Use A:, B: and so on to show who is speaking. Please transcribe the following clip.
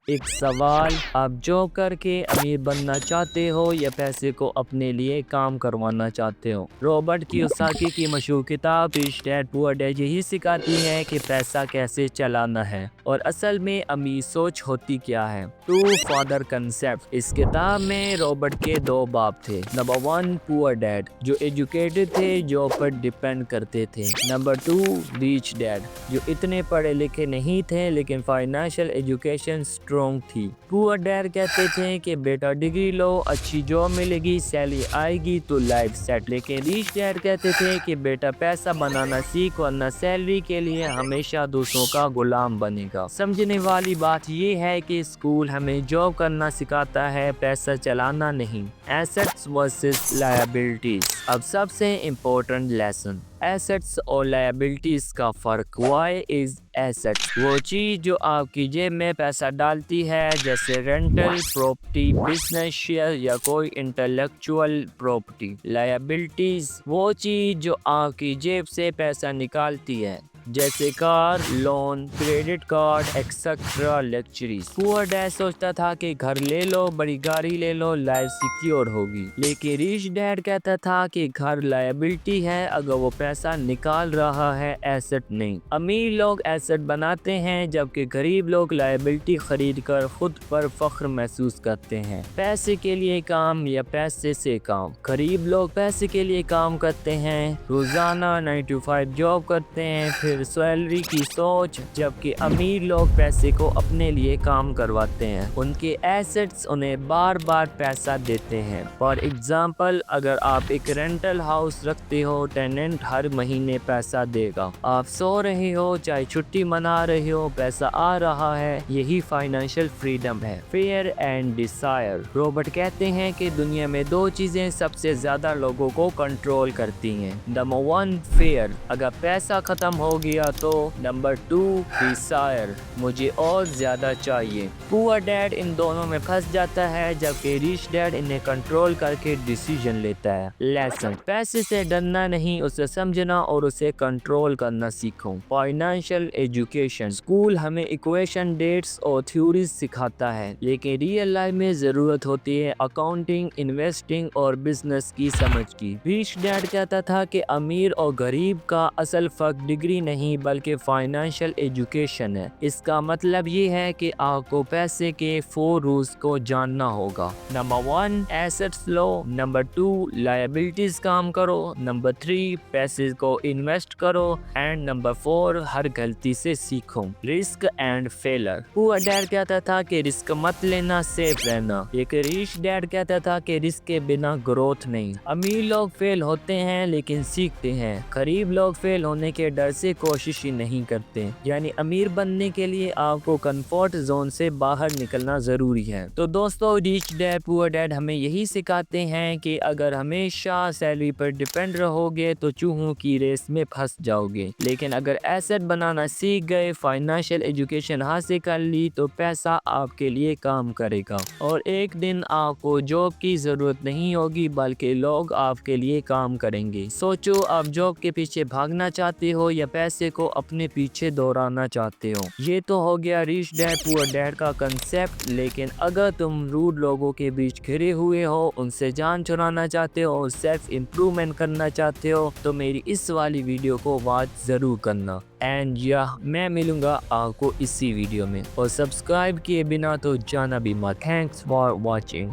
A: ایک سوال، آپ جاب کر کے امیر بننا چاہتے ہو یا پیسے کو اپنے لیے کام کروانا چاہتے ہو؟ رابرٹ کیوساکی کی مشہور کتاب ریچ ڈیڈ پور ڈیڈ یہی سکھاتی ہے کہ پیسہ کیسے چلانا ہے اور اصل میں امیر سوچ ہوتی کیا ہے۔ ٹو فادر کنسیپٹ، اس کتاب میں رابرٹ کے دو باپ تھے۔ نمبر 1 پور ڈیڈ، جو ایجوکیٹڈ تھے، جاب پر ڈیپینڈ کرتے تھے۔ نمبر 2 ریچ ڈیڈ، جو اتنے پڑھے لکھے نہیں تھے لیکن فائنینشیل ایجوکیشن اسٹرانگ تھی۔ پور ڈیڈ کہتے تھے کہ بیٹا ڈگری لو، اچھی جاب ملے گی، سیلری آئے گی تو لائف سیٹ۔ لیکن ریچ ڈیڈ کہتے تھے کہ بیٹا پیسہ بنانا سیکھ ورنہ سیلری کے لیے ہمیشہ دوسروں کا غلام بنے گا۔ سمجھنے والی بات یہ ہے کہ اسکول ہمیں جاب کرنا سکھاتا ہے، پیسہ چلانا نہیں۔ ایسٹس ورسز لائبلٹیز، اب سب سے امپورٹنٹ لیسن، ایسٹس اور لائبلٹیز کا فرق۔ وائی از ایسٹ؟ وہ چیز جو آپ کی جیب میں پیسہ ڈالتی ہے، جیسے رینٹل پراپرٹی، بزنس شیئر یا کوئی انٹلیکچوئل پراپرٹی۔ لائبلٹیز وہ چیز جو آپ کی جیب سے پیسہ نکالتی ہے، جیسے کار، لون، کریڈٹ کارڈ ایکسٹرا لیکچریز۔ پور ڈیڈ سوچتا تھا کہ گھر لے لو، بڑی گاڑی لے لو، لائف سیکیور ہوگی۔ لیکن ریچ ڈیڈ کہتا تھا کہ گھر لائبلٹی ہے اگر وہ پیسہ نکال رہا ہے، ایسٹ نہیں۔ امیر لوگ ایسٹ بناتے ہیں جبکہ غریب لوگ لائبلٹی خرید کر خود پر فخر محسوس کرتے ہیں۔ پیسے کے لیے کام یا پیسے سے کام؟ غریب لوگ پیسے کے لیے کام کرتے ہیں، روزانہ 9 to 5 جاب کرتے ہیں، پھر سیلری کی سوچ، جبکہ امیر لوگ پیسے کو اپنے لیے کام کرواتے ہیں۔ ان کے ایسٹس انہیں بار بار پیسہ دیتے ہیں۔ فار ایگزامپل، اگر آپ ایک رینٹل ہاؤس رکھتے ہو، ٹیننٹ ہر مہینے پیسہ دے گا۔ آپ سو رہے ہو، چاہے چھٹی منا رہے ہو، پیسہ آ رہا ہے۔ یہی فائنینشیل فریڈم ہے۔ فیئر اینڈ ڈیزائر، رابرٹ کہتے ہیں کہ دنیا میں دو چیزیں سب سے زیادہ لوگوں کو کنٹرول کرتی ہیں۔ نمبر 1 فیئر، اگر پیسہ ختم ہو گیا تو۔ نمبر 2 ڈیزائر، مجھے اور زیادہ چاہیے۔ پور ڈیڈ ان دونوں میں پھنس جاتا ہے جبکہ ریچ ڈیڈ انہیں کنٹرول کر کے ڈیسیژن لیتا ہے۔ لیسن، پیسے سے ڈرنا نہیں، اسے سمجھنا اور اسے کنٹرول کرنا سیکھو۔ فائنینشیل ایجوکیشن، اسکول ہمیں ایکویشن، ڈیٹس اور تھیوریز سکھاتا ہے، لیکن ریئل لائف میں ضرورت ہوتی ہے اکاؤنٹنگ، انویسٹنگ اور بزنس کی سمجھ کی۔ ریچ ڈیڈ کہتا تھا کہ امیر اور غریب کا اصل فرق ڈگری نہیں بلکہ فائنینشیل ایجوکیشن ہے۔ اس کا مطلب یہ ہے کہ آپ کو پیسے کے 4 رولز کو جاننا ہوگا۔ نمبر 1 ایسٹس لو، نمبر 2 لائبلٹیز کام کرو، نمبر 3 پیسے کو انویسٹ کرو، اینڈ نمبر 4 ہر غلطی سے سیکھو۔ رسک اینڈ فیلر، پور ڈیڈ کہتا تھا کہ رسک مت لینا، سیف رہنا، لیکن ریچ ڈیڈ کہتا تھا کہ رسک کے بنا گروتھ نہیں۔ امیر لوگ فیل ہوتے ہیں لیکن سیکھتے ہیں، غریب لوگ فیل ہونے کے ڈر سے کوشش ہی نہیں کرتے۔ یعنی امیر بننے کے لیے آپ کو کمفرٹ زون سے باہر نکلنا ضروری ہے۔ تو دوستو، ریچ ڈیڈ پور ڈیڈ ہمیں یہی سکھاتے ہیں کہ اگر ہمیشہ سیلری پر ڈیپینڈ رہو گے تو چوہوں کی ریس میں پھنس جاؤ گے، لیکن اگر ایسٹ بنانا سیکھ گئے، فائنینشیل ایجوکیشن حاصل کر لی، تو پیسہ آپ کے لیے کام کرے گا اور ایک دن آپ کو جاب کی ضرورت نہیں ہوگی بلکہ لوگ آپ کے لیے کام کریں گے۔ سوچو، آپ جاب کے پیچھے بھاگنا چاہتے ہو یا پیسے کو اپنے پیچھے دوڑانا چاہتے ہو؟ یہ تو ہو گیا ریچ ڈیڈ پور ڈیڈ کا کنسیپٹ، لیکن اگر تم روڈ لوگوں کے بیچ گھرے ہوئے ہو، ان سے جان چرانا چاہتے ہو اور سیلف امپرومنٹ کرنا چاہتے ہو، تو میری اس والی ویڈیو کو واچ ضرور کرنا۔ اینڈ میں ملوں گا آپ کو اسی ویڈیو میں، اور سبسکرائب کیے بنا تو جانا بھی مت۔ Thanks for watching.